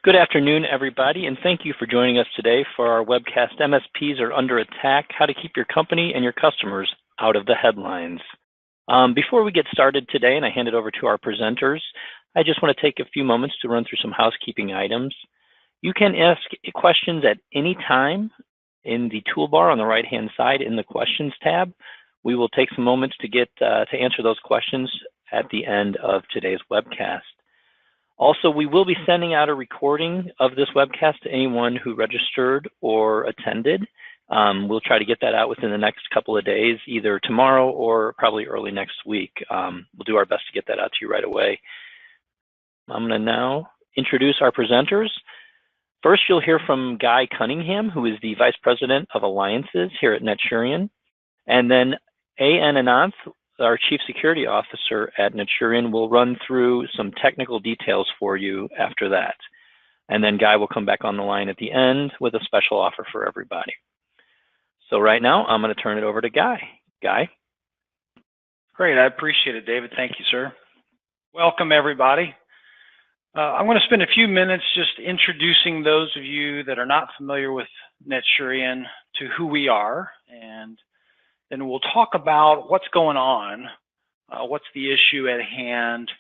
Good afternoon, everybody, and thank you for joining us today for our webcast, MSPs Are Under Attack, How to Keep Your Company and Your Customers Out of the Headlines. Before we get started today, and I hand it over to our presenters, I just want to take a few moments to run through some housekeeping items. You can ask questions at any time in the toolbar on the right-hand side in the Questions tab. We will take some moments to get to answer those questions at the end of today's webcast. Also, we will be sending out a recording of this webcast to anyone who registered or attended. We'll try to get that out within the next couple of days, either tomorrow or probably early next week. We'll do our best to get that out to you right away. I'm going to now introduce our presenters. First, you'll hear from Guy Cunningham, who is the Vice President of Alliances here at Neturian. And then Ananth, our Chief Security Officer at Neturian, will run through some technical details for you after that. And then Guy will come back on the line at the end with a special offer for everybody. So right now, I'm going to turn it over to Guy. Guy? Great, I appreciate it, David. Thank you, sir. Welcome, everybody. I'm going to spend a few minutes just introducing those of you that are not familiar with Neturian to who we are, and then we'll talk about what's going on, what's the issue at hand,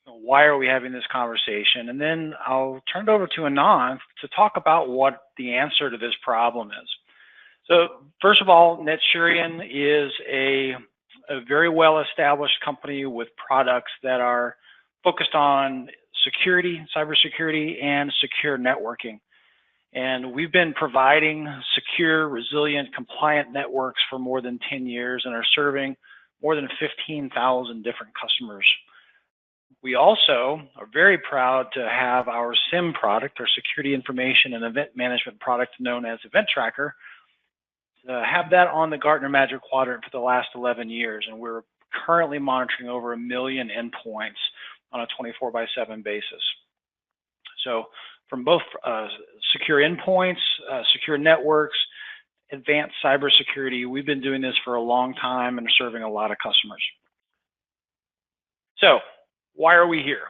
why are we having this conversation, and then I'll turn it over to Ananth to talk about what the answer to this problem is. So first of all, Neturian is a very well-established company with products that are focused on security, cybersecurity, and secure networking. And we've been providing secure, resilient, compliant networks for more than 10 years and are serving more than 15,000 different customers. We also are very proud to have our SIEM product, our security information and event management product known as Event Tracker, have that on the Gartner Magic Quadrant for the last 11 years. And we're currently monitoring over 1 million endpoints on a 24/7 basis. So from both secure endpoints, secure networks, advanced cybersecurity, we've been doing this for a long time and are serving a lot of customers. So why are we here?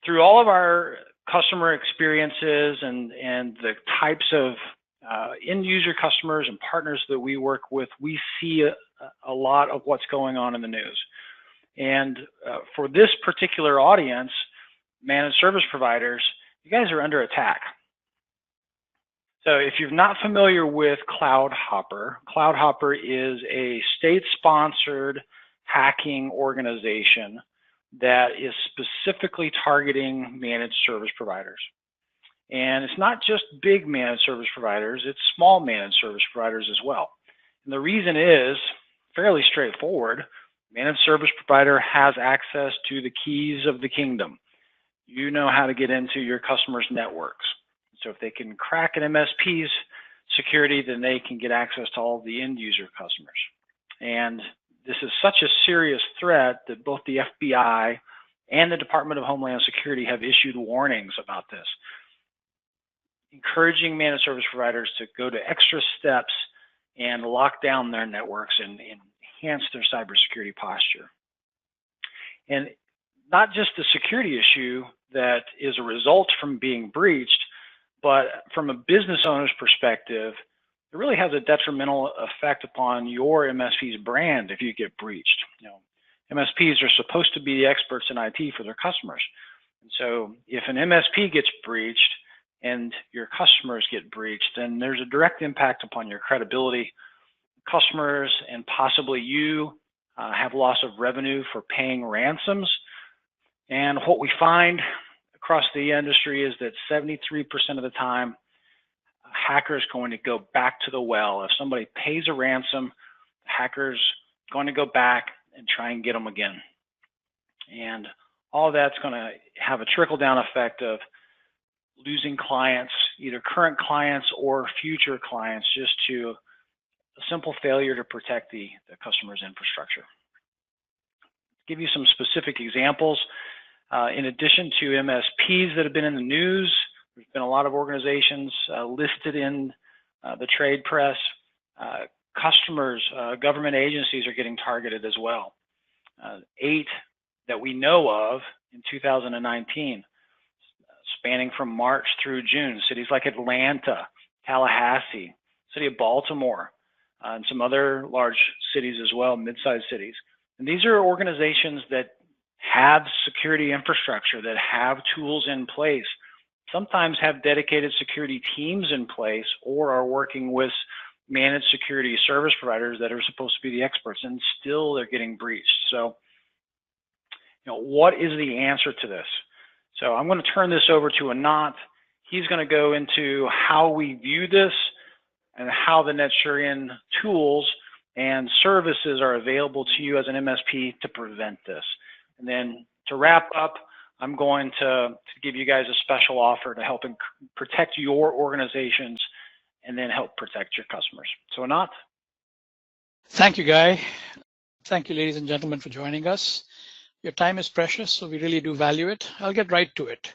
Through all of our customer experiences and the types of end user customers and partners that we work with, we see a lot of what's going on in the news. And for this particular audience, managed service providers, you guys are under attack. So if you're not familiar with CloudHopper, CloudHopper is a state-sponsored hacking organization that is specifically targeting managed service providers. And it's not just big managed service providers, it's small managed service providers as well. And the reason is fairly straightforward. Managed service provider has access to the keys of the kingdom. You know how to get into your customers' networks. So if they can crack an MSP's security, then they can get access to all the end user customers. And this is such a serious threat that both the FBI and the Department of Homeland Security have issued warnings about this, encouraging managed service providers to go to extra steps and lock down their networks and enhance their cybersecurity posture. And not just the security issue that is a result from being breached, but from a business owner's perspective, it really has a detrimental effect upon your MSP's brand if you get breached. You know, MSPs are supposed to be the experts in IT for their customers. And so if an MSP gets breached and your customers get breached, then there's a direct impact upon your credibility. Customers and possibly you have loss of revenue for paying ransoms. And what we find across the industry is that 73% of the time, a hacker is going to go back to the well. If somebody pays a ransom, the hacker's going to go back and try and get them again. And all that's going to have a trickle-down effect of losing clients, either current clients or future clients, just to a simple failure to protect the customer's infrastructure. Give you some specific examples. In addition to MSPs that have been in the news, there's been a lot of organizations listed in the trade press. customers, government agencies are getting targeted as well. 8 that we know of in 2019, spanning from March through June. Cities like Atlanta, Tallahassee, city of Baltimore, and some other large cities as well, mid-sized cities. And these are organizations that have security infrastructure, that have tools in place, sometimes have dedicated security teams in place, or are working with managed security service providers that are supposed to be the experts, and still they're getting breached. So, what is the answer to this? So I'm going to turn this over to Ananth. He's going to go into how we view this and how the Neturian tools and services are available to you as an MSP to prevent this. And then to wrap up, I'm going to give you guys a special offer to help protect your organizations and then help protect your customers. So Ananth. Thank you, Guy. Thank you, ladies and gentlemen, for joining us. Your time is precious, so we really do value it. I'll get right to it.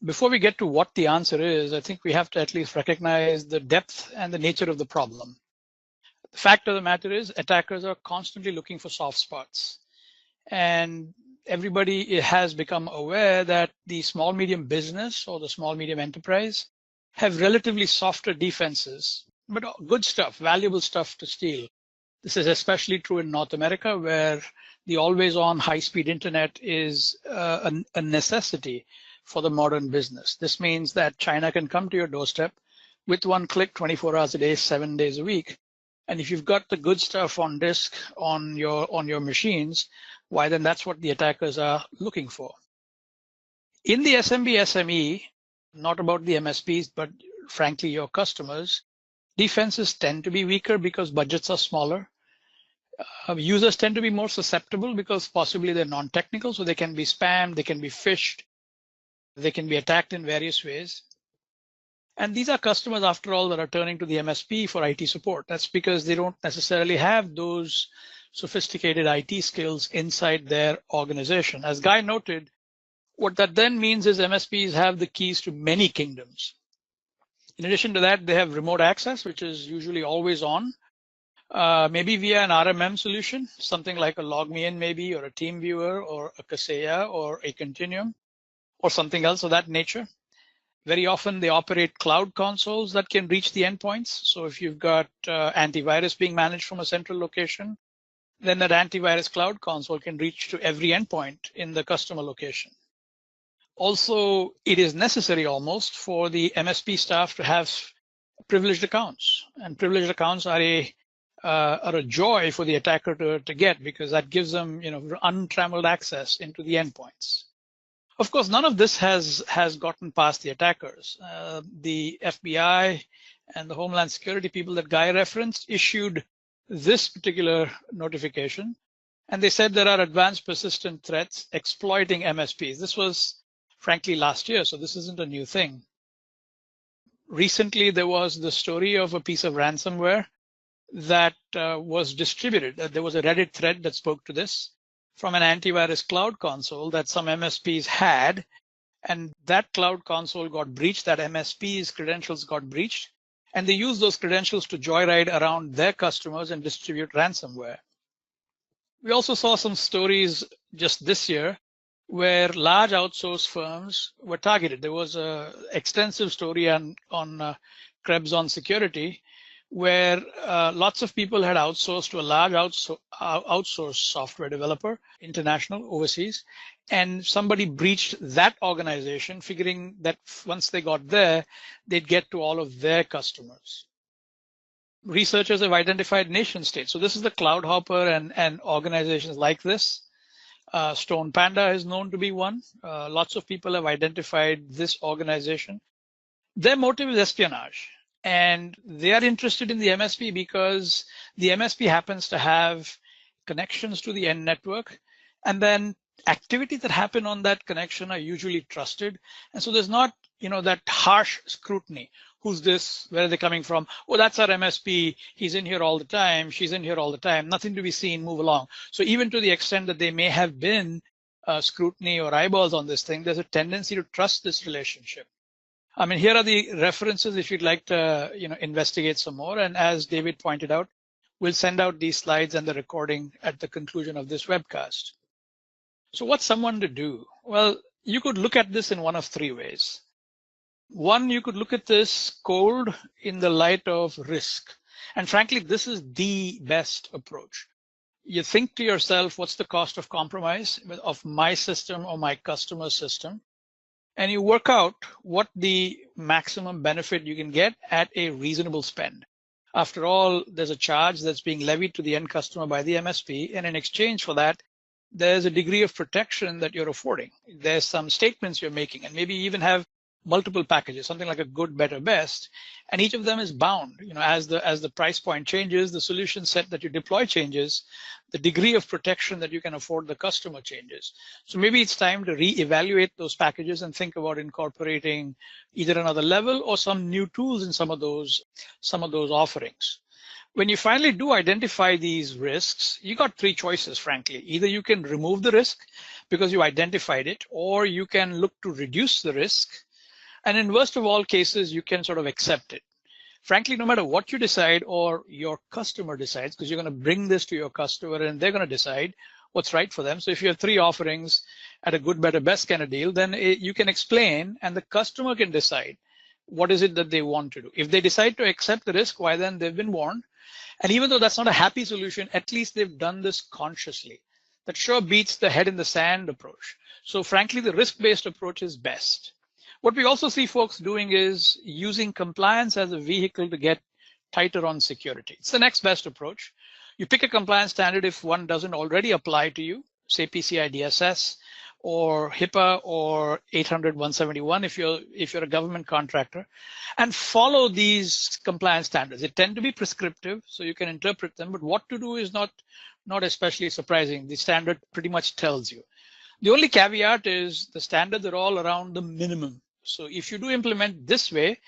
Before we get to what the answer is, I think we have to at least recognize the depth and the nature of the problem. The fact of the matter is attackers are constantly looking for soft spots. And everybody has become aware that the small medium business or the small medium enterprise have relatively softer defenses, but good stuff, valuable stuff to steal. This is especially true in North America, where the always-on high-speed internet is a necessity for the modern business. This means that China can come to your doorstep with one click, 24 hours a day, 7 days a week. And if you've got the good stuff on disk on your machines, why then that's what the attackers are looking for. In the SMB SME, not about the MSPs, but frankly your customers, defenses tend to be weaker because budgets are smaller. Users tend to be more susceptible because possibly they're non-technical, so they can be spammed, they can be phished, they can be attacked in various ways. And these are customers, after all, that are turning to the MSP for IT support. That's because they don't necessarily have those sophisticated IT skills inside their organization. As Guy noted, what that then means is MSPs have the keys to many kingdoms. In addition to that, they have remote access, which is usually always on. Maybe via an RMM solution, something like a LogMeIn maybe, or a TeamViewer, or a Kaseya, or a Continuum, or something else of that nature. Very often they operate cloud consoles that can reach the endpoints. So if you've got antivirus being managed from a central location, then that antivirus cloud console can reach to every endpoint in the customer location. Also, it is necessary almost for the MSP staff to have privileged accounts, and privileged accounts are a joy for the attacker to get, because that gives them untrammeled access into the endpoints. Of course, none of this has gotten past the attackers. The FBI and the Homeland Security people that Guy referenced issued this particular notification, and they said there are advanced persistent threats exploiting MSPs. This was frankly last year, so this isn't a new thing. Recently, there was the story of a piece of ransomware that was distributed. There was a Reddit thread that spoke to this from an antivirus cloud console that some MSPs had, and that cloud console got breached, that MSP's credentials got breached, and they used those credentials to joyride around their customers and distribute ransomware. We also saw some stories just this year where large outsource firms were targeted. There was an extensive story on Krebs on security, where lots of people had outsourced to a large outsourced software developer, international, overseas, and somebody breached that organization, figuring that once they got there, they'd get to all of their customers. Researchers have identified nation states. So this is the Cloud Hopper and organizations like this. Stone Panda is known to be one. Lots of people have identified this organization. Their motive is espionage. And they are interested in the MSP because the MSP happens to have connections to the end network, and then activities that happen on that connection are usually trusted. And so there's not, that harsh scrutiny. Who's this? Where are they coming from? Oh, that's our MSP. He's in here all the time. She's in here all the time. Nothing to be seen. Move along. So even to the extent that they may have been scrutiny or eyeballs on this thing, there's a tendency to trust this relationship. I mean, here are the references if you'd like to, investigate some more. And as David pointed out, we'll send out these slides and the recording at the conclusion of this webcast. So what's someone to do? Well, you could look at this in one of three ways. One, you could look at this cold in the light of risk. And frankly, this is the best approach. You think to yourself, what's the cost of compromise of my system or my customer system? And you work out what the maximum benefit you can get at a reasonable spend. After all, there's a charge that's being levied to the end customer by the MSP, and in exchange for that, there's a degree of protection that you're affording. There's some statements you're making, and maybe you even have multiple packages, something like a good, better, best, and each of them is bound. As the price point changes, the solution set that you deploy changes, the degree of protection that you can afford the customer changes. So maybe it's time to reevaluate those packages and think about incorporating either another level or some new tools in some of those offerings. When you finally do identify these risks, you got three choices, frankly. Either you can remove the risk because you identified it, or you can look to reduce the risk. And in worst of all cases, you can sort of accept it. Frankly, no matter what you decide or your customer decides, because you're going to bring this to your customer and they're going to decide what's right for them. So if you have three offerings at a good, better, best kind of deal, then you can explain and the customer can decide what is it that they want to do. If they decide to accept the risk, why then they've been warned. And even though that's not a happy solution, at least they've done this consciously. That sure beats the head in the sand approach. So frankly, the risk-based approach is best. What we also see folks doing is using compliance as a vehicle to get tighter on security. It's the next best approach. You pick a compliance standard if one doesn't already apply to you, say PCI DSS or HIPAA or 800-171 if you're a government contractor, and follow these compliance standards. They tend to be prescriptive, so you can interpret them, but what to do is not especially surprising. The standard pretty much tells you. The only caveat is the standards are all around the minimum. So if you do implement this way,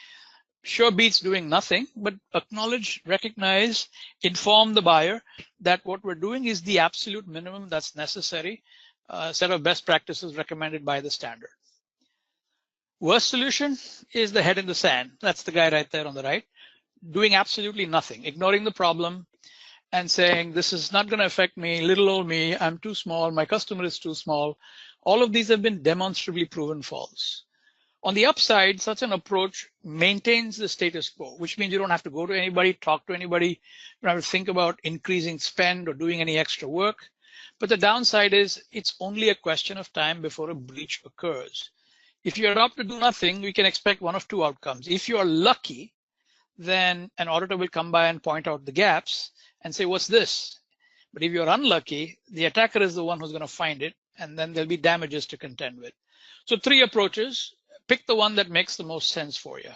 sure beats doing nothing, but acknowledge, recognize, inform the buyer that what we're doing is the absolute minimum that's necessary, set of best practices recommended by the standard. Worst solution is the head in the sand. That's the guy right there on the right, doing absolutely nothing, ignoring the problem and saying, this is not going to affect me, little old me, I'm too small, my customer is too small. All of these have been demonstrably proven false. On the upside, such an approach maintains the status quo, which means you don't have to go to anybody, talk to anybody, you don't have to think about increasing spend or doing any extra work. But the downside is it's only a question of time before a breach occurs. If you opt to do nothing, we can expect one of two outcomes. If you are lucky, then an auditor will come by and point out the gaps and say, what's this? But if you're unlucky, the attacker is the one who's going to find it, and then there'll be damages to contend with. So three approaches. Pick the one that makes the most sense for you.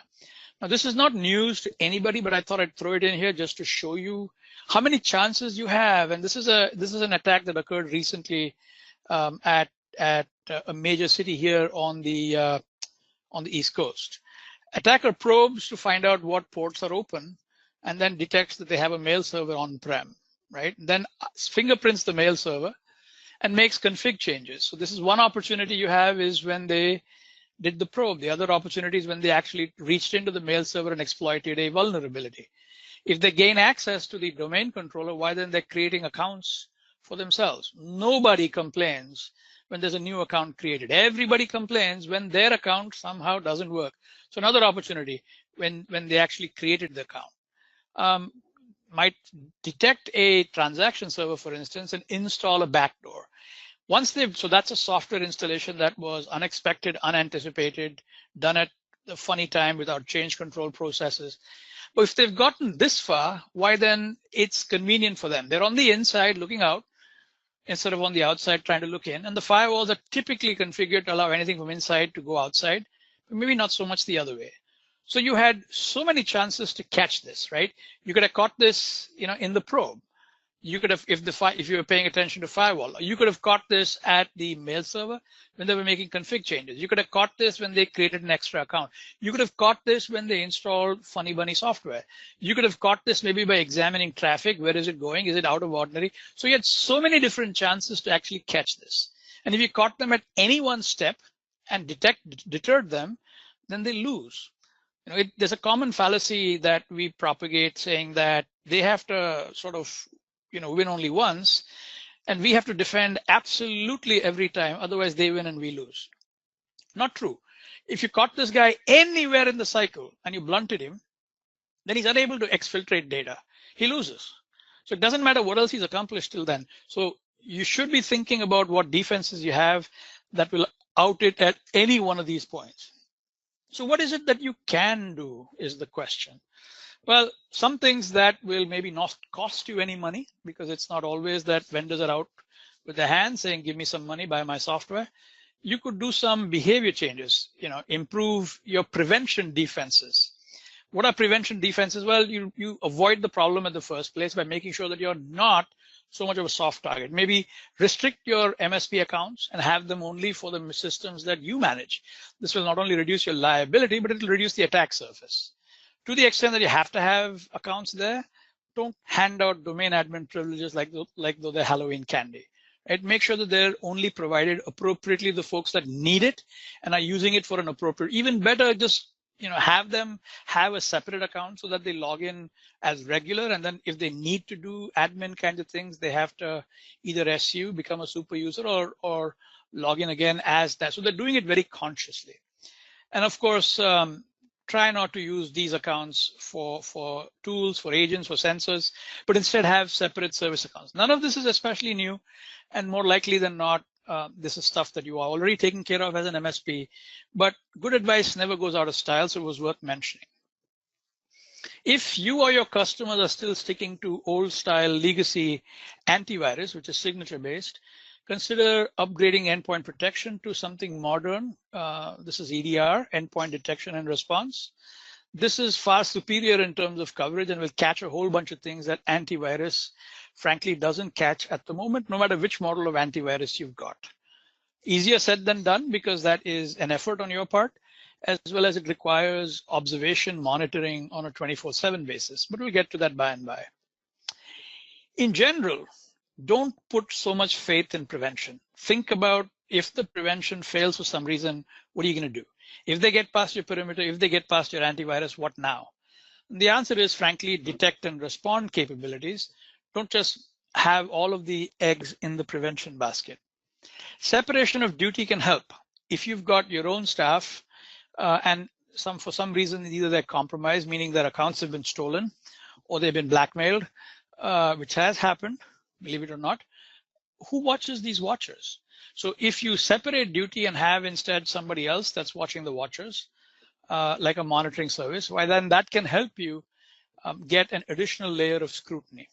Now, this is not news to anybody, but I thought I'd throw it in here just to show you how many chances you have. And this is an attack that occurred recently at a major city here on the East Coast. Attacker probes to find out what ports are open, and then detects that they have a mail server on-prem, right? Then fingerprints the mail server and makes config changes. So this is one opportunity you have, is when they did the probe. The other opportunity is when they actually reached into the mail server and exploited a vulnerability. If they gain access to the domain controller, why then they're creating accounts for themselves? Nobody complains when there's a new account created. Everybody complains when their account somehow doesn't work. So another opportunity when they actually created the account. Might detect a transaction server, for instance, and install a backdoor. So that's a software installation that was unexpected, unanticipated, done at the funny time without change control processes. But if they've gotten this far, why then it's convenient for them? They're on the inside looking out instead of on the outside trying to look in. And the firewalls are typically configured to allow anything from inside to go outside, but maybe not so much the other way. So you had so many chances to catch this, right? You could have caught this, in the probe. You could have, if you were paying attention to firewall, you could have caught this at the mail server when they were making config changes. You could have caught this when they created an extra account. You could have caught this when they installed Funny Bunny software. You could have caught this maybe by examining traffic. Where is it going? Is it out of ordinary? So you had so many different chances to actually catch this. And if you caught them at any one step and deterred them, then they lose. There's a common fallacy that we propagate saying that they have to sort of, win only once, and we have to defend absolutely every time. Otherwise, they win and we lose. Not true. If you caught this guy anywhere in the cycle and you blunted him, then he's unable to exfiltrate data. He loses. So it doesn't matter what else he's accomplished till then. So you should be thinking about what defenses you have that will out it at any one of these points. So what is it that you can do is the question. Well, some things that will maybe not cost you any money, because it's not always that vendors are out with their hands saying, give me some money, buy my software. You could do some behavior changes, improve your prevention defenses. What are prevention defenses? Well, you avoid the problem in the first place by making sure that you're not so much of a soft target. Maybe restrict your MSP accounts and have them only for the systems that you manage. This will not only reduce your liability, but it will reduce the attack surface. To the extent that you have to have accounts there, don't hand out domain admin privileges like though they're Halloween candy. Right? Make sure that they're only provided appropriately to the folks that need it and are using it for an appropriate. Even better, just have them have a separate account so that they log in as regular, and then if they need to do admin kinds of things, they have to either SU, become a super user, or log in again as that. So they're doing it very consciously. And of course, try not to use these accounts for tools, for agents, for sensors, but instead have separate service accounts. None of this is especially new, and more likely than not, this is stuff that you are already taking care of as an MSP, but good advice never goes out of style, so it was worth mentioning. If you or your customers are still sticking to old style legacy antivirus, which is signature based, consider upgrading endpoint protection to something modern. This is EDR, endpoint detection and response. This is far superior in terms of coverage and will catch a whole bunch of things that antivirus frankly doesn't catch at the moment, no matter which model of antivirus you've got. Easier said than done, because that is an effort on your part, as well as it requires observation monitoring on a 24/7 basis, but we'll get to that by and by. In general, don't put so much faith in prevention. Think about, if the prevention fails for some reason, what are you going to do? If they get past your perimeter, if they get past your antivirus, what now? And the answer is, frankly, detect and respond capabilities. Don't just have all of the eggs in the prevention basket. Separation of duty can help. If you've got your own staff and for some reason, either they're compromised, meaning their accounts have been stolen, or they've been blackmailed, which has happened, believe it or not, who watches these watchers? So if you separate duty and have instead somebody else that's watching the watchers, like a monitoring service, why then that can help you get an additional layer of scrutiny.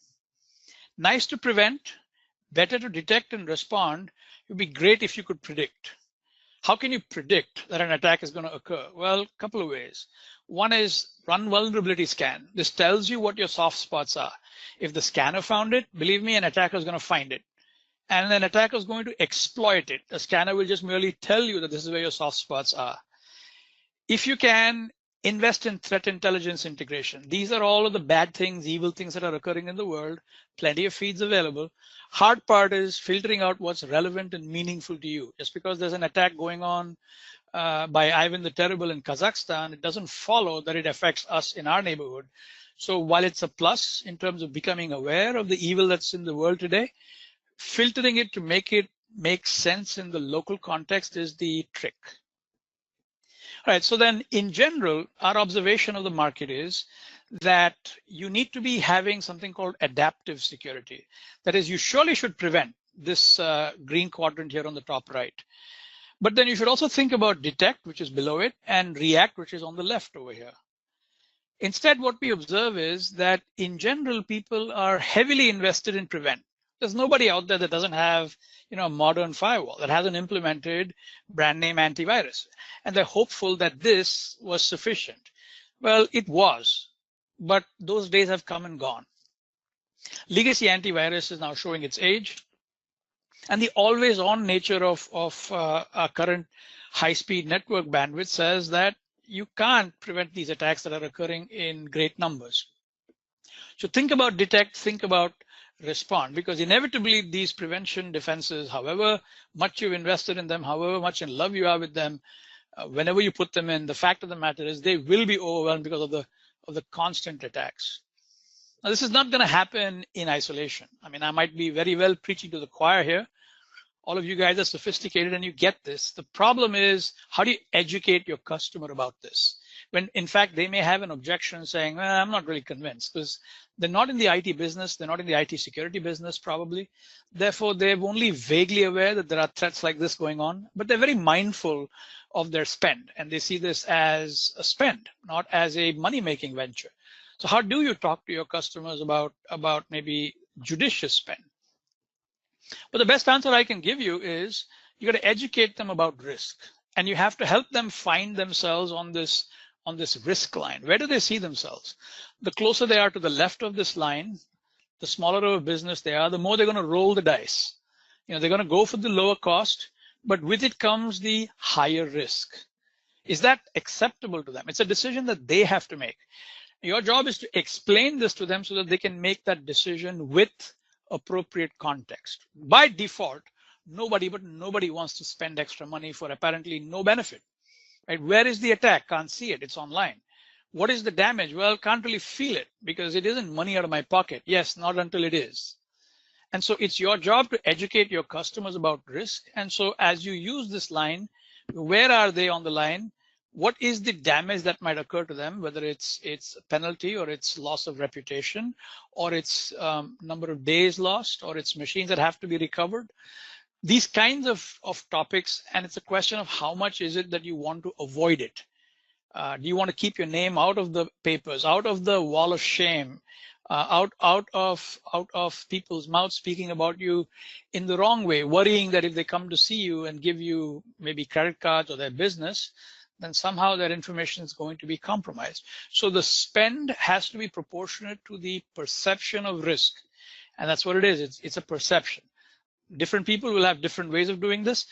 Nice to prevent, better to detect and respond. It would be great if you could predict. How can you predict that an attack is going to occur? Well, a couple of ways. One is run vulnerability scan. This tells you what your soft spots are. If the scanner found it, believe me, an attacker is going to find it. And an attacker is going to exploit it. The scanner will just merely tell you that this is where your soft spots are. If you can, invest in threat intelligence integration. These are all of the bad things, evil things that are occurring in the world. Plenty of feeds available. Hard part is filtering out what's relevant and meaningful to you. Just because there's an attack going on by Ivan the Terrible in Kazakhstan, it doesn't follow that it affects us in our neighborhood. So while it's a plus in terms of becoming aware of the evil that's in the world today, filtering it to make it make sense in the local context is the trick. All right, so then in general, our observation of the market is that you need to be having something called adaptive security. That is, you surely should prevent this green quadrant here on the top right. But then you should also think about detect, which is below it, and react, which is on the left over here. Instead, what we observe is that in general, people are heavily invested in prevent. There's nobody out there that doesn't have, a modern firewall, that hasn't implemented brand name antivirus. And they're hopeful that this was sufficient. Well, it was, but those days have come and gone. Legacy antivirus is now showing its age. And the always on nature of our current high-speed network bandwidth says that you can't prevent these attacks that are occurring in great numbers. So think about detect, think about respond, because inevitably these prevention defenses, however much you've invested in them, however much in love you are with them, Whenever you put them in, the fact of the matter is they will be overwhelmed because of the constant attacks. Now, this is not going to happen in isolation. I mean, I might be very well preaching to the choir here. All of you guys are sophisticated and you get this. The problem is, how do you educate your customer about this? When in fact, they may have an objection saying, well, I'm not really convinced, because they're not in the IT business. They're not in the IT security business, probably. Therefore, they're only vaguely aware that there are threats like this going on, but they're very mindful of their spend. And they see this as a spend, not as a money-making venture. So how do you talk to your customers about maybe judicious spend? But the best answer I can give you is you got to educate them about risk, and you have to help them find themselves on this risk line. Where do they see themselves? The closer they are to the left of this line, the smaller of a business they are, the more they're going to roll the dice. They're going to go for the lower cost, but with it comes the higher risk. Is that acceptable to them? It's a decision that they have to make. Your job is to explain this to them so that they can make that decision with appropriate context. By default, nobody wants to spend extra money for apparently no benefit. Right? Where is the attack? Can't see it. It's online. What is the damage? Well, can't really feel it because it isn't money out of my pocket. Yes, not until it is. And so it's your job to educate your customers about risk. And so as you use this line, where are they on the line? What is the damage that might occur to them, whether it's penalty or it's loss of reputation or it's number of days lost or it's machines that have to be recovered? These kinds of topics, and it's a question of how much is it that you want to avoid it. Do you want to keep your name out of the papers, out of the wall of shame, out of people's mouths speaking about you in the wrong way, worrying that if they come to see you and give you maybe credit cards or their business, then somehow that information is going to be compromised. So the spend has to be proportionate to the perception of risk. And that's what it is. It's a perception. Different people will have different ways of doing this,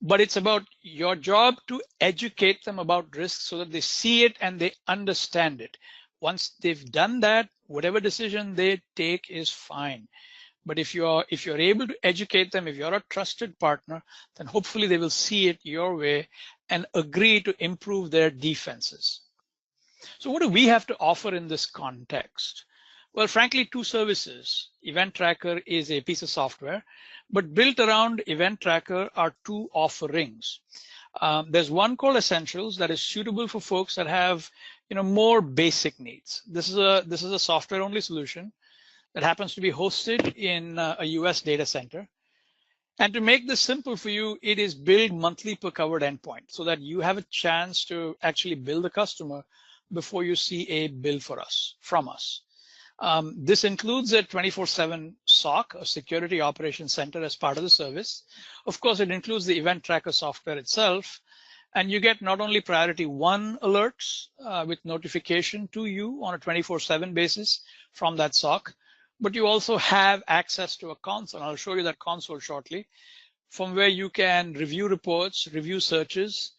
but it's about your job to educate them about risk so that they see it and they understand it. Once they've done that, whatever decision they take is fine. But if you're able to educate them, if you're a trusted partner, then hopefully they will see it your way and agree to improve their defenses. So what do we have to offer in this context? Well, frankly, two services. Event Tracker is a piece of software, but built around Event Tracker are two offerings. There's one called Essentials that is suitable for folks that have more basic needs. This is a software-only solution that happens to be hosted in a US data center. And to make this simple for you, it is billed monthly per covered endpoint so that you have a chance to actually bill the customer before you see a bill from us. This includes a 24/7 SOC, a security operations center, as part of the service. Of course, it includes the Event Tracker software itself. And you get not only priority 1 alerts with notification to you on a 24/7 basis from that SOC, but you also have access to a console. I'll show you that console shortly, from where you can review reports, review searches,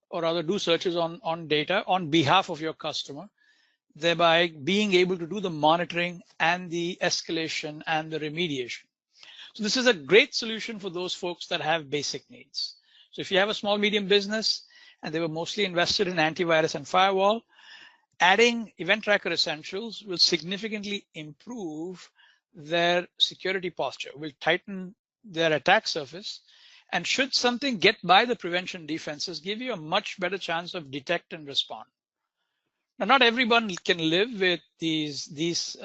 or rather do searches on data on behalf of your customer, thereby being able to do the monitoring and the escalation and the remediation. So this is a great solution for those folks that have basic needs. So if you have a small, medium business and they were mostly invested in antivirus and firewall, adding Event Tracker Essentials will significantly improve their security posture, will tighten their attack surface, and should something get by the prevention defenses, give you a much better chance of detect and respond. Now, not everyone can live with these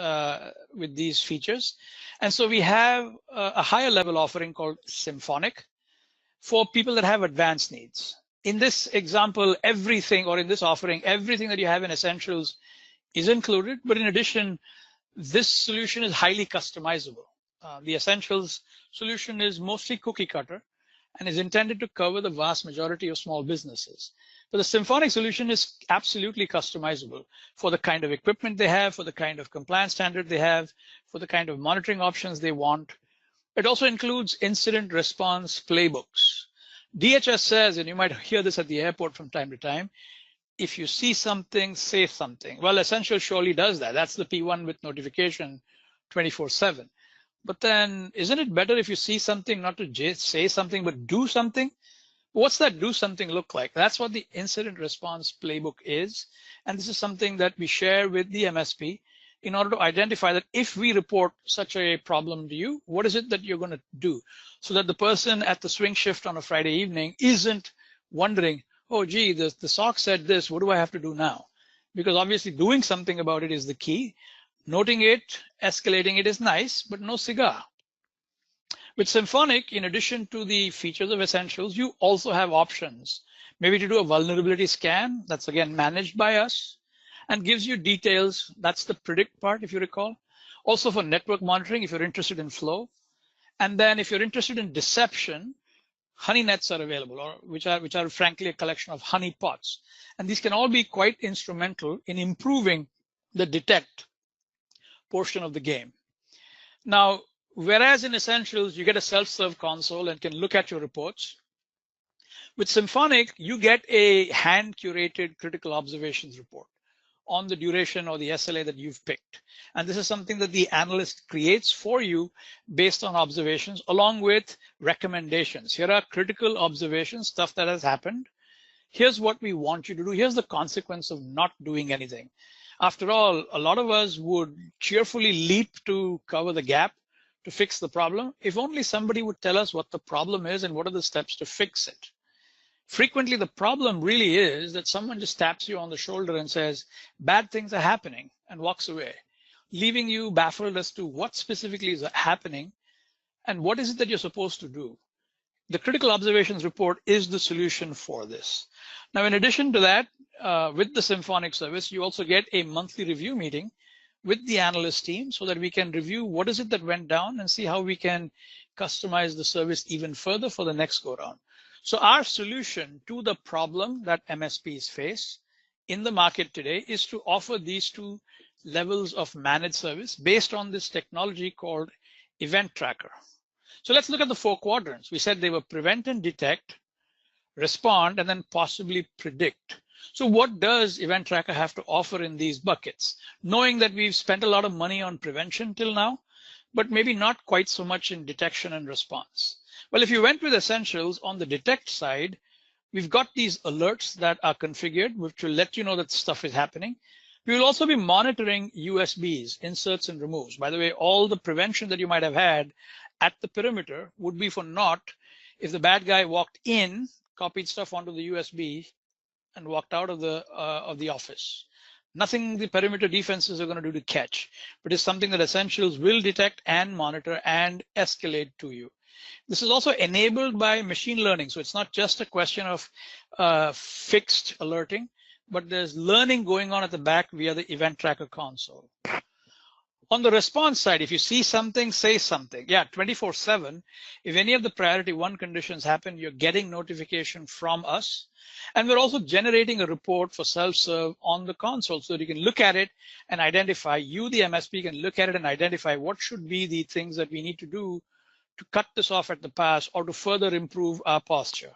features, and so we have a higher level offering called Symphonic for people that have advanced needs. In this example, everything, or in this offering, everything that you have in Essentials is included, but in addition, this solution is highly customizable. The Essentials solution is mostly cookie cutter and is intended to cover the vast majority of small businesses. But the Symphonic solution is absolutely customizable for the kind of equipment they have, for the kind of compliance standard they have, for the kind of monitoring options they want. It also includes incident response playbooks. DHS says, and you might hear this at the airport from time to time, if you see something, say something. Well, Essentials surely does that. That's the P1 with notification 24/7. But then isn't it better if you see something not to just say something, but do something? What's that do something look like? That's what the incident response playbook is. And this is something that we share with the MSP in order to identify that if we report such a problem to you, what is it that you're going to do? So that the person at the swing shift on a Friday evening isn't wondering, oh, gee, the SOC said this, what do I have to do now? Because obviously doing something about it is the key. Noting it, escalating it is nice, but no cigar. With Symphonic, in addition to the features of Essentials, you also have options. Maybe to do a vulnerability scan, that's again managed by us, and gives you details. That's the predict part, if you recall. Also for network monitoring, if you're interested in flow. And then if you're interested in deception, honey nets are available, or which are frankly a collection of honey pots. And these can all be quite instrumental in improving the detect portion of the game. Now, whereas in Essentials, you get a self-serve console and can look at your reports. With Symphonic, you get a hand-curated critical observations report on the duration or the SLA that you've picked. And this is something that the analyst creates for you based on observations along with recommendations. Here are critical observations, stuff that has happened. Here's what we want you to do. Here's the consequence of not doing anything. After all, a lot of us would cheerfully leap to cover the gap to fix the problem if only somebody would tell us what the problem is and what are the steps to fix it. Frequently, the problem really is that someone just taps you on the shoulder and says, bad things are happening, and walks away, leaving you baffled as to what specifically is happening and what is it that you're supposed to do. The critical observations report is the solution for this. Now, in addition to that, with the Symphonic service, you also get a monthly review meeting with the analyst team so that we can review what is it that went down and see how we can customize the service even further for the next go round. So our solution to the problem that MSPs face in the market today is to offer these two levels of managed service based on this technology called Event Tracker. So let's look at the 4 quadrants. We said they were prevent and detect, respond, and then possibly predict. So what does Event Tracker have to offer in these buckets? Knowing that we've spent a lot of money on prevention till now, but maybe not quite so much in detection and response. Well, if you went with Essentials on the detect side, we've got these alerts that are configured, which will let you know that stuff is happening. We will also be monitoring USBs, inserts and removes. By the way, all the prevention that you might have had at the perimeter would be for naught if the bad guy walked in, copied stuff onto the USB, and walked out of the office. Nothing the perimeter defenses are going to do to catch, but it's something that Essentials will detect and monitor and escalate to you. This is also enabled by machine learning. So it's not just a question of fixed alerting, but there's learning going on at the back via the Event Tracker console. On the response side, if you see something, say something. Yeah, 24/7. If any of the priority 1 conditions happen, you're getting notification from us. And we're also generating a report for self-serve on the console so that you can look at it and identify, you, the MSP, can look at it and identify what should be the things that we need to do to cut this off at the pass or to further improve our posture.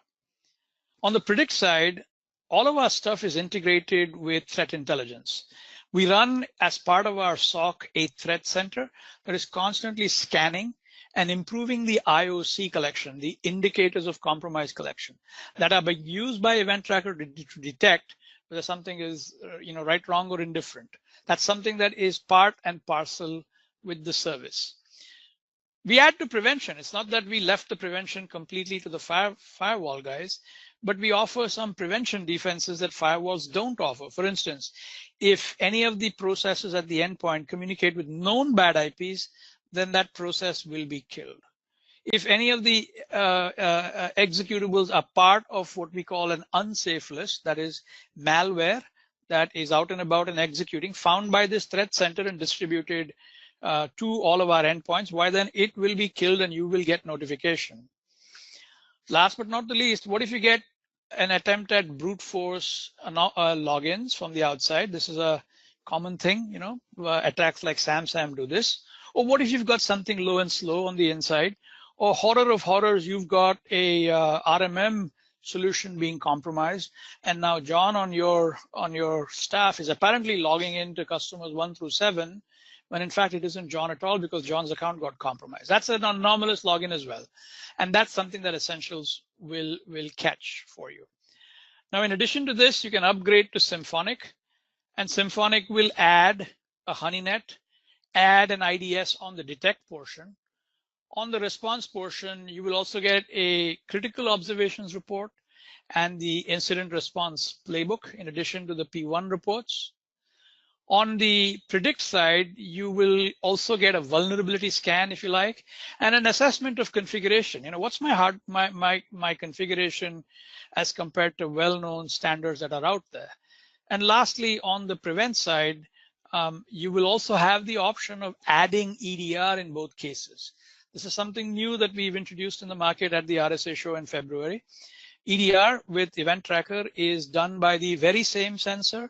On the predict side, all of our stuff is integrated with threat intelligence. We run as part of our SOC a threat center that is constantly scanning and improving the IOC collection, the indicators of compromise collection that are used by Event Tracker to detect whether something is right, wrong, or indifferent. That's something that is part and parcel with the service. We add to prevention. It's not that we left the prevention completely to the firewall guys, but we offer some prevention defenses that firewalls don't offer. For instance, if any of the processes at the endpoint communicate with known bad IPs, then that process will be killed. If any of the executables are part of what we call an unsafe list, that is malware that is out and about and executing, found by this threat center and distributed to all of our endpoints, why then it will be killed and you will get notification. Last but not the least, what if you get an attempt at brute force logins from the outside? This is a common thing, attacks like SAM do this. Or what if you've got something low and slow on the inside? Or horror of horrors, you've got a RMM solution being compromised, and now John on your staff is apparently logging into customers 1 through 7, when in fact it isn't John at all because John's account got compromised. That's an anomalous login as well, and that's something that Essentials will catch for you. Now, in addition to this, you can upgrade to Symphonic, and Symphonic will add a honeynet, add an IDS on the detect portion. On the response portion, you will also get a critical observations report and the incident response playbook in addition to the P1 reports. On the predict side, you will also get a vulnerability scan, if you like, and an assessment of configuration. What's my configuration as compared to well-known standards that are out there. And lastly, on the prevent side, you will also have the option of adding EDR in both cases. This is something new that we've introduced in the market at the RSA show in February. EDR with Event Tracker is done by the very same sensor,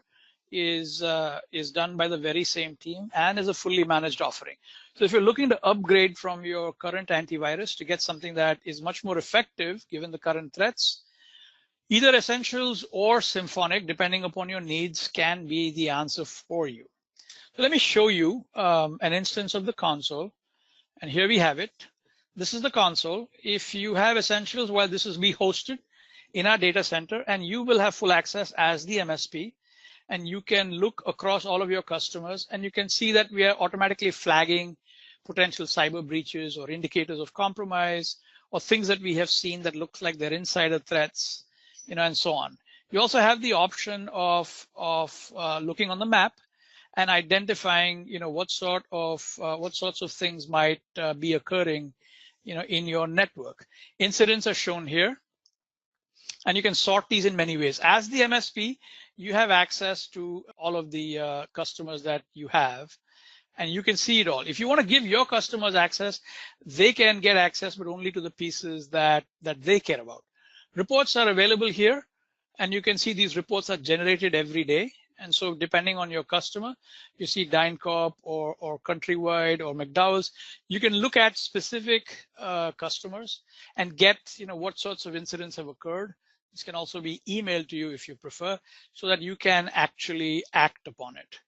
is done by the very same team, and is a fully managed offering. So if you're looking to upgrade from your current antivirus to get something that is much more effective given the current threats, either Essentials or Symphonic, depending upon your needs, can be the answer for you. So let me show you an instance of the console. And here we have it. This is the console. If you have Essentials, well, this is be hosted in our data center, and you will have full access as the MSP. And you can look across all of your customers, and you can see that we are automatically flagging potential cyber breaches or indicators of compromise or things that we have seen that looks like they're insider threats, and so on. You also have the option of looking on the map and identifying, what sorts of things might be occurring, in your network. Incidents are shown here, and you can sort these in many ways. As the MSP, you have access to all of the customers that you have, and you can see it all. If you want to give your customers access, they can get access, but only to the pieces that they care about. Reports are available here, and you can see these reports are generated every day. And so depending on your customer, you see DynCorp or Countrywide or McDowell's, you can look at specific customers and get what sorts of incidents have occurred. This can also be emailed to you if you prefer, so that you can actually act upon it.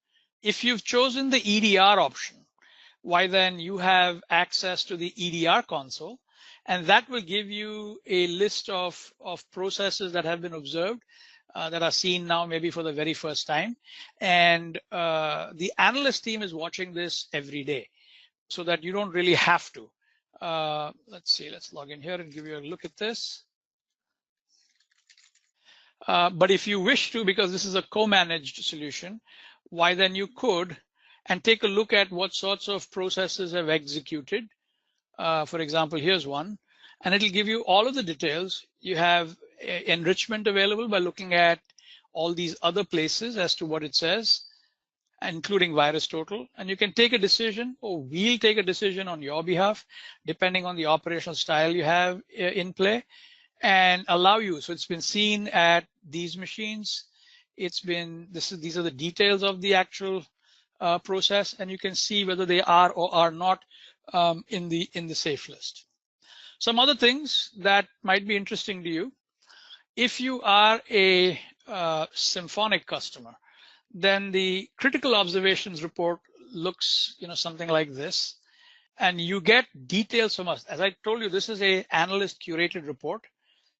If you've chosen the EDR option, why then you have access to the EDR console, and that will give you a list of processes that have been observed that are seen now maybe for the very first time. And the analyst team is watching this every day so that you don't really have to. Let's see, let's log in here and give you a look at this. But if you wish to, because this is a co-managed solution, why then you could and take a look at what sorts of processes have executed. For example, here's one, and it'll give you all of the details. You have enrichment available by looking at all these other places as to what it says, including virus total. And you can take a decision, or we'll take a decision on your behalf, depending on the operational style you have in play, and allow you. So it's been seen at these machines. These are the details of the actual process, and you can see whether they are or are not in the safe list. Some other things that might be interesting to you. If you are a Symphonic customer, then the critical observations report looks something like this, and you get details from us. As I told you, this is a analyst curated report.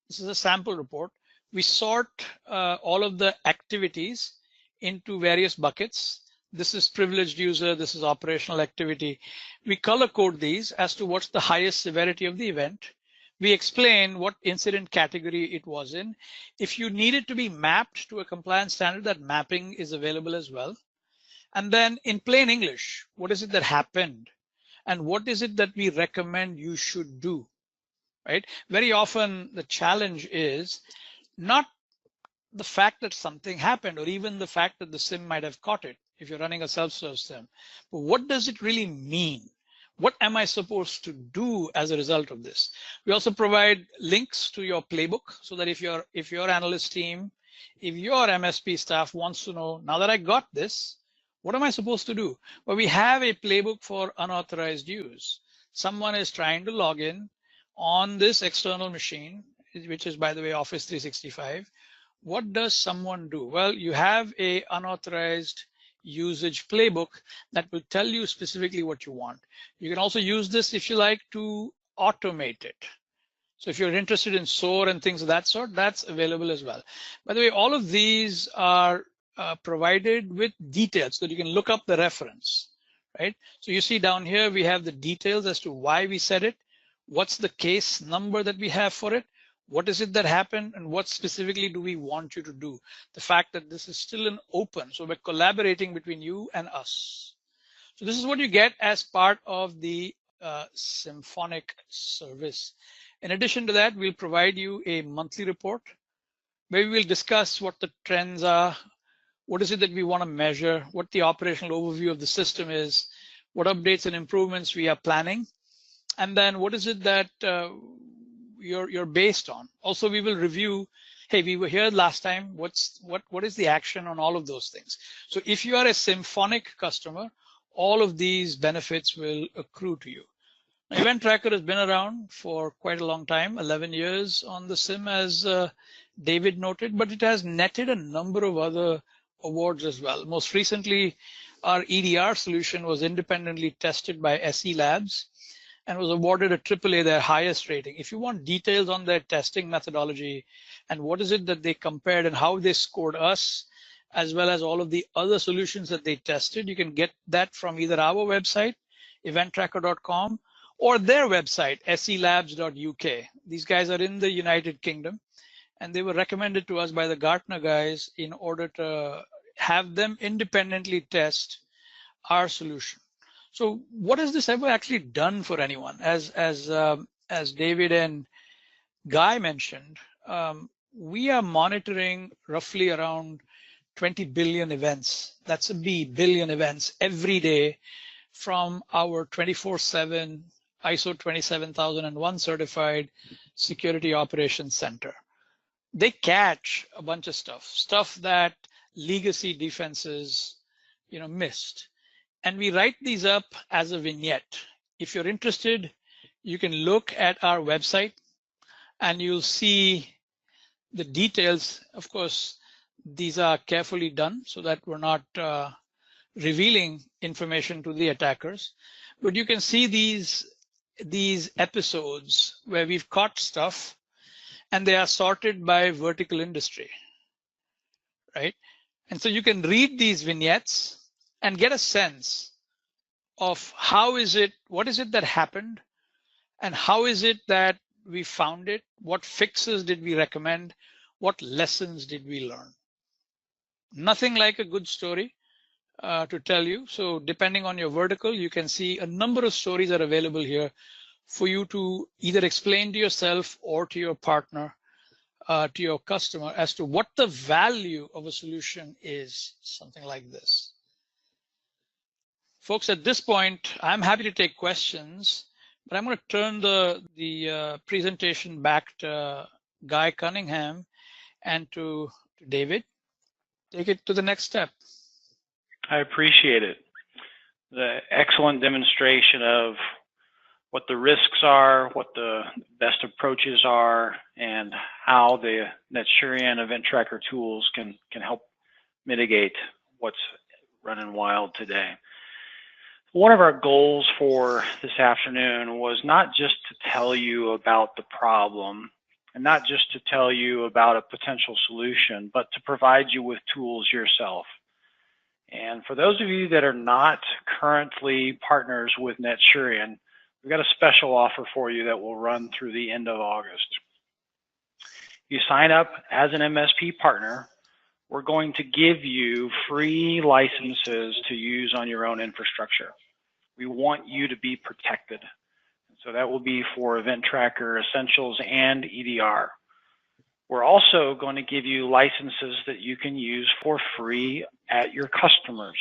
This is a sample report. We sort all of the activities into various buckets. This is privileged user, this is operational activity. We color code these as to what's the highest severity of the event. We explain what incident category it was in. If you need it to be mapped to a compliance standard, that mapping is available as well. And then in plain English, what is it that happened? And what is it that we recommend you should do, right? Very often the challenge is not the fact that something happened, or even the fact that the SIEM might have caught it if you're running a self-serve SIEM. But what does it really mean? What am I supposed to do as a result of this? We also provide links to your playbook so that if your analyst team, if your MSP staff wants to know, now that I got this, what am I supposed to do? Well, we have a playbook for unauthorized use. Someone is trying to log in on this external machine, which is, by the way, Office 365. What does someone do? Well, you have a unauthorized usage playbook that will tell you specifically what you want. You can also use this, if you like, to automate it. So if you're interested in SOAR and things of that sort, that's available as well. By the way, all of these are provided with details so that you can look up the reference, right? So you see down here, we have the details as to why we said it, what's the case number that we have for it, what is it that happened, and what specifically do we want you to do? The fact that this is still an open, so we're collaborating between you and us. So this is what you get as part of the Symphonic service. In addition to that, we'll provide you a monthly report where we will discuss what the trends are, what is it that we want to measure, what the operational overview of the system is, what updates and improvements we are planning, and then what is it that you're based on. Also, we will review, hey, we were here last time, what is the action on all of those things. So if you are a Symphonic customer, all of these benefits will accrue to you. Now, Event Tracker has been around for quite a long time, 11 years on the SIM, as David noted, but it has netted a number of other awards as well. Most recently, our EDR solution was independently tested by SE Labs and was awarded a AAA, their highest rating. If you want details on their testing methodology and what is it that they compared and how they scored us, as well as all of the other solutions that they tested, you can get that from either our website, eventtracker.com, or their website, selabs.uk. These guys are in the United Kingdom, and they were recommended to us by the Gartner guys in order to have them independently test our solution. So what has this ever actually done for anyone? As David and Guy mentioned, we are monitoring roughly around 20 billion events. That's a B, billion events every day from our 24/7 ISO 27001 certified security operations center. They catch a bunch of stuff that legacy defenses, missed. And we write these up as a vignette. If you're interested, you can look at our website and you'll see the details. Of course, these are carefully done so that we're not revealing information to the attackers. But you can see these episodes where we've caught stuff and they are sorted by vertical industry, right? And so you can read these vignettes and get a sense of what is it that happened, and how is it that we found it, what fixes did we recommend, what lessons did we learn. Nothing like a good story to tell you. So depending on your vertical, you can see a number of stories are available here for you to either explain to yourself or to your partner, to your customer, as to what the value of a solution is, something like this. Folks, at this point, I'm happy to take questions, but I'm going to turn the presentation back to Guy Cunningham and to David. Take it to the next step. I appreciate it. The excellent demonstration of what the risks are, what the best approaches are, and how the Neturian Event Tracker tools can help mitigate what's running wild today. One of our goals for this afternoon was not just to tell you about the problem and not just to tell you about a potential solution, but to provide you with tools yourself. And for those of you that are not currently partners with Neturian, we've got a special offer for you that will run through the end of August. You sign up as an MSP partner, we're going to give you free licenses to use on your own infrastructure. We want you to be protected. So that will be for Event Tracker Essentials and EDR. We're also going to give you licenses that you can use for free at your customers.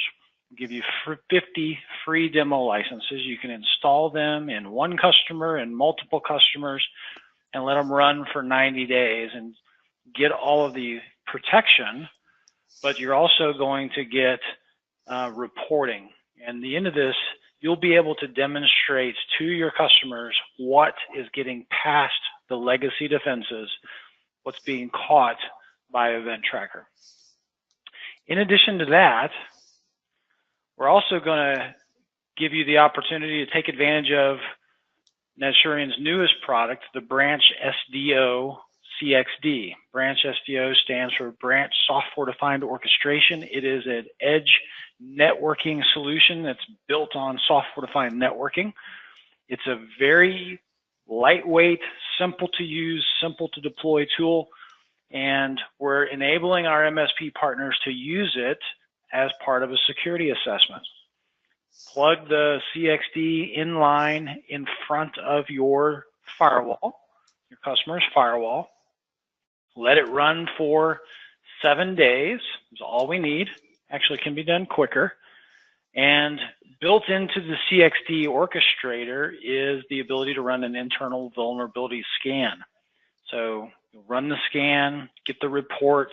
We'll give you 50 free demo licenses. You can install them in one customer and multiple customers and let them run for 90 days and get all of the protection, but you're also going to get reporting. And at the end of this, you'll be able to demonstrate to your customers what is getting past the legacy defenses, what's being caught by Event Tracker. In addition to that, we're also going to give you the opportunity to take advantage of NetSurian's newest product, the Branch SDO CXD. Branch SDO stands for Branch Software Defined Orchestration. It is an edge networking solution that's built on software defined networking. It's a very lightweight, simple to use, simple to deploy tool, and we're enabling our MSP partners to use it as part of a security assessment. Plug the CXD in line in front of your firewall, your customer's firewall. Let it run for 7 days, is all we need. Actually can be done quicker. And built into the CXD orchestrator is the ability to run an internal vulnerability scan. So you'll run the scan, get the report,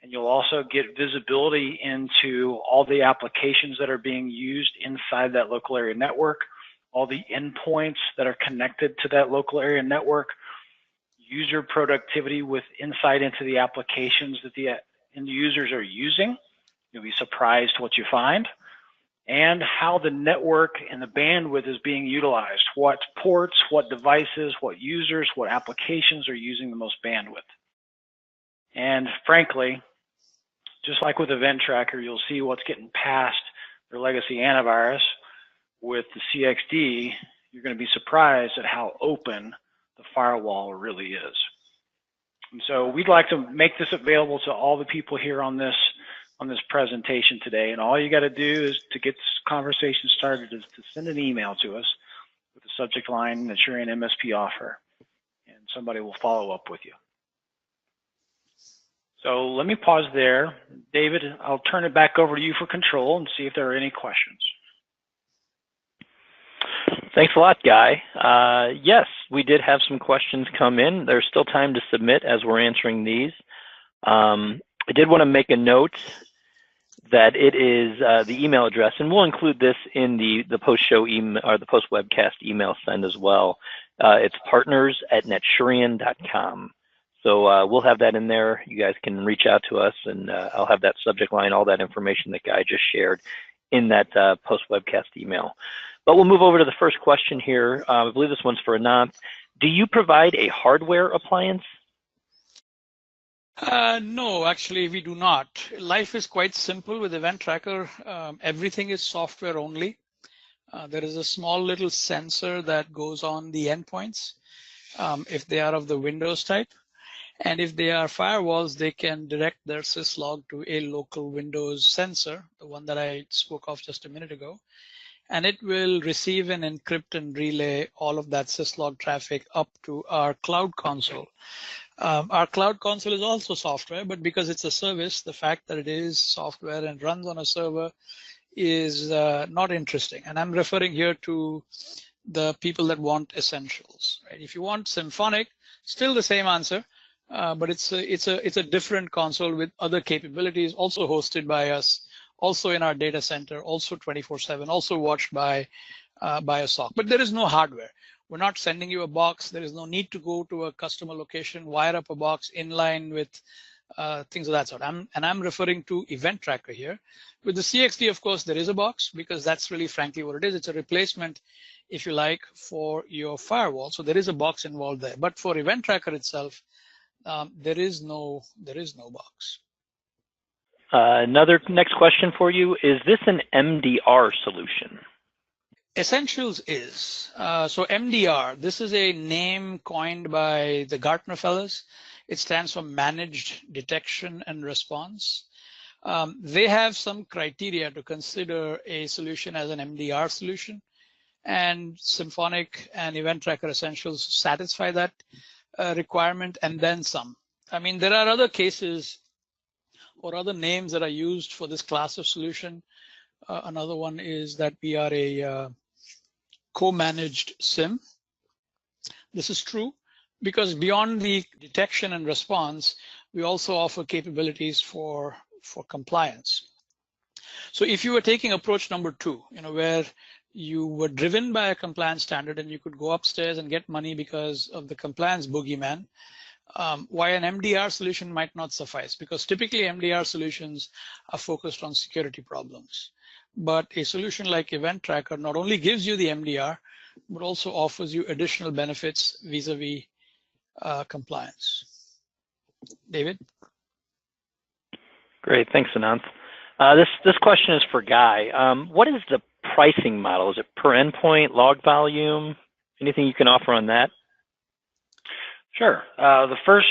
and you'll also get visibility into all the applications that are being used inside that local area network, all the endpoints that are connected to that local area network, user productivity with insight into the applications that the end users are using. You'll be surprised what you find, and how the network and the bandwidth is being utilized. What ports, what devices, what users, what applications are using the most bandwidth. And frankly, just like with Event Tracker, you'll see what's getting past their legacy antivirus. With the CXD, you're going to be surprised at how open the firewall really is. And so we'd like to make this available to all the people here on this presentation today. And all you got to do is to get this conversation started is to send an email to us with the subject line NetSurian MSP offer, and somebody will follow up with you. So let me pause there. David, I'll turn it back over to you for control and see if there are any questions. Thanks a lot, Guy. Yes, we did have some questions come in. There's still time to submit as we're answering these. I did want to make a note that it is the email address, and we'll include this in the post-show email or the post-webcast email send as well. It's partners@netsurian.com. So we'll have that in there. You guys can reach out to us, and I'll have that subject line, all that information that Guy just shared in that post-webcast email. But we'll move over to the first question here. I believe this one's for Ananth. Do you provide a hardware appliance? No, actually, we do not. Life is quite simple with Event Tracker. Everything is software only. There is a small little sensor that goes on the endpoints if they are of the Windows type. And if they are firewalls, they can direct their syslog to a local Windows sensor, the one that I spoke of just a minute ago. And it will receive and encrypt and relay all of that syslog traffic up to our cloud console. Our cloud console is also software, but because it's a service, the fact that it is software and runs on a server is not interesting. And I'm referring here to the people that want essentials. Right? If you want symphonic, still the same answer, but it's a different console with other capabilities, also hosted by us, also in our data center, also 24/7, also watched by a SOC. But there is no hardware. We're not sending you a box. There is no need to go to a customer location, wire up a box in line with things of that sort. I'm referring to Event Tracker here. With the CXD, of course, there is a box because that's really frankly what it is. It's a replacement, if you like, for your firewall. So there is a box involved there. But for Event Tracker itself, there is no box. Next question for you. Is this an MDR solution? Essentials is. So MDR, this is a name coined by the Gartner fellows. It stands for Managed Detection and Response. They have some criteria to consider a solution as an MDR solution, and Symphonic and Event Tracker Essentials satisfy that requirement and then some. I mean, there are other cases or other names that are used for this class of solution. Another one is that we are a co-managed SIEM. This is true because beyond the detection and response, we also offer capabilities for compliance. So if you were taking approach number 2, where you were driven by a compliance standard and you could go upstairs and get money because of the compliance boogeyman, why an MDR solution might not suffice, because typically MDR solutions are focused on security problems. But a solution like Event Tracker not only gives you the MDR, but also offers you additional benefits vis-a-vis compliance. David? Great, thanks, Ananth. This question is for Guy. What is the pricing model? Is it per endpoint, log volume? Anything you can offer on that? Sure. The first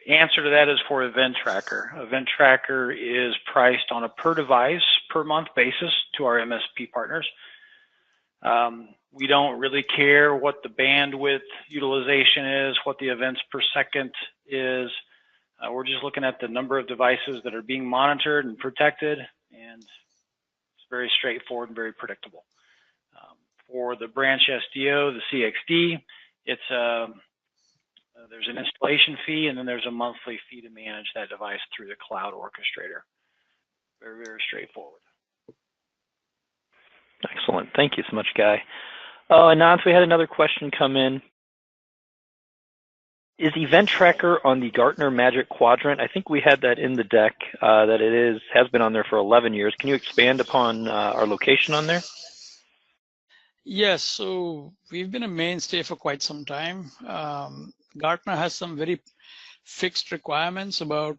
answer to that is for Event Tracker. Event Tracker is priced on a per device, per month basis to our MSP partners. We don't really care what the bandwidth utilization is, what the events per second is. We're just looking at the number of devices that are being monitored and protected, and it's very straightforward and very predictable. For the branch SDO, the CXD, it's there's an installation fee, and then there's a monthly fee to manage that device through the cloud orchestrator. Very, very straightforward. Excellent. Thank you so much, Guy. Oh, Ananth, we had another question come in. Is Event Tracker on the Gartner Magic Quadrant? I think we had that in the deck, that it has been on there for 11 years. Can you expand upon our location on there? Yes, so we've been a mainstay for quite some time. Gartner has some very fixed requirements about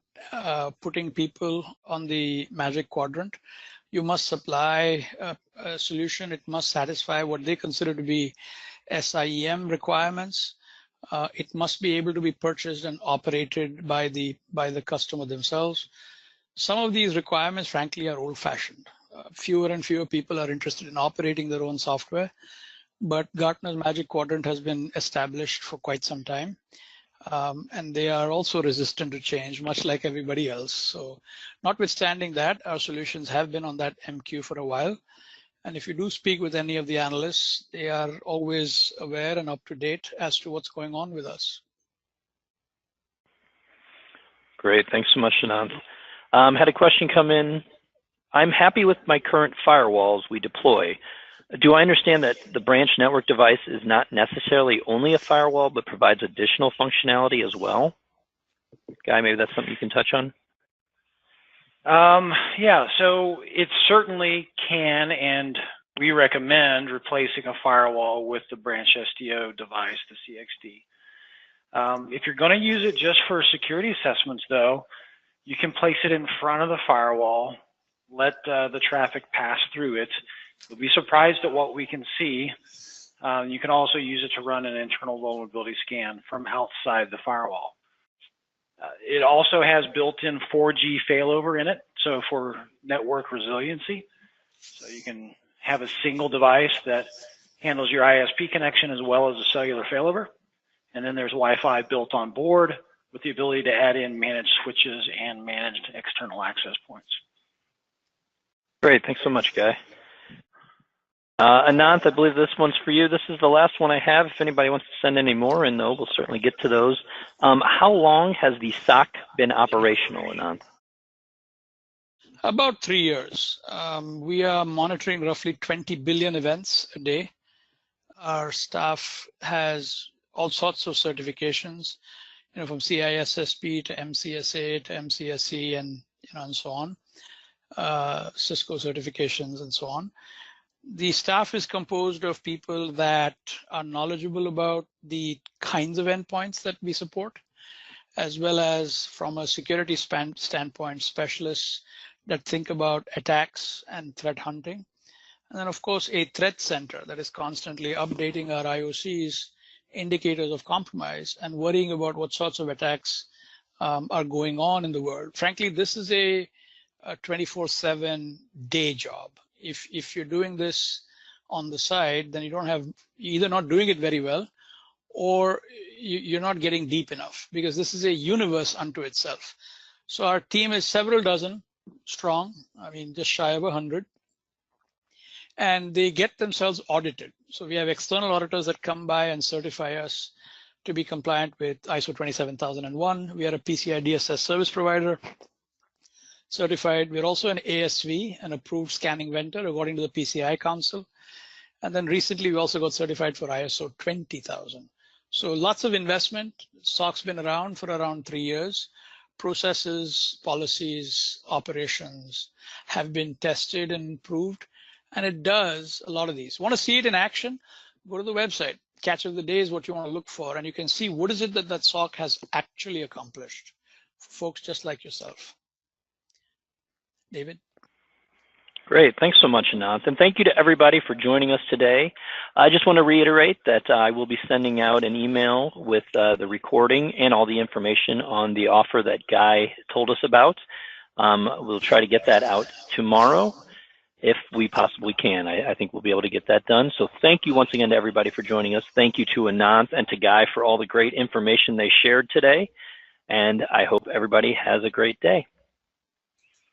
putting people on the Magic Quadrant. You must supply a solution. It must satisfy what they consider to be SIEM requirements. It must be able to be purchased and operated by the customer themselves. Some of these requirements, frankly, are old-fashioned. Fewer and fewer people are interested in operating their own software, but Gartner's Magic Quadrant has been established for quite some time. And they are also resistant to change, much like everybody else. So notwithstanding that, our solutions have been on that MQ for a while. And if you do speak with any of the analysts, they are always aware and up to date as to what's going on with us. Great, thanks so much, Ananth. Had a question come in. I'm happy with my current firewalls we deploy. Do I understand that the branch network device is not necessarily only a firewall, but provides additional functionality as well? Guy, maybe that's something you can touch on? Yeah, so it certainly can, and we recommend replacing a firewall with the branch SDO device, the CXD. If you're going to use it just for security assessments, though, you can place it in front of the firewall, let the traffic pass through it. You'll be surprised at what we can see. You can also use it to run an internal vulnerability scan from outside the firewall. It also has built-in 4G failover in it, so for network resiliency. So you can have a single device that handles your ISP connection as well as a cellular failover. And then there's Wi-Fi built on board with the ability to add in managed switches and managed external access points. Great, thanks so much, Guy. Ananth, I believe this one's for you. This is the last one I have. If anybody wants to send any more in, though, we'll certainly get to those. How long has the SOC been operational, Ananth? About 3 years. We are monitoring roughly 20 billion events a day. Our staff has all sorts of certifications, from CISSP to MCSA to MCSE and and so on, Cisco certifications and so on. The staff is composed of people that are knowledgeable about the kinds of endpoints that we support, as well as from a security standpoint, specialists that think about attacks and threat hunting. And then, of course, a threat center that is constantly updating our IOCs, indicators of compromise, and worrying about what sorts of attacks are going on in the world. Frankly, this is a 24/7 day job. If you're doing this on the side, then you're either not doing it very well, or you're not getting deep enough, because this is a universe unto itself. So our team is several dozen strong, just shy of 100, and they get themselves audited. So we have external auditors that come by and certify us to be compliant with ISO 27001. We are a PCI DSS service provider certified. We're also an ASV, an approved scanning vendor according to the PCI Council. And then recently we also got certified for ISO 20000. So lots of investment. SOC's been around for around 3 years. Processes, policies, operations have been tested and improved. And it does a lot of these. Want to see it in action? go to the website. Catch of the day is what you want to look for, and you can see what is it that that SOC has actually accomplished for folks just like yourself. David? Great. Thanks so much, Ananth. And thank you to everybody for joining us today. I just want to reiterate that I will be sending out an email with the recording and all the information on the offer that Guy told us about. We'll try to get that out tomorrow if we possibly can. I think we'll be able to get that done. So thank you once again to everybody for joining us. Thank you to Ananth and to Guy for all the great information they shared today. And I hope everybody has a great day.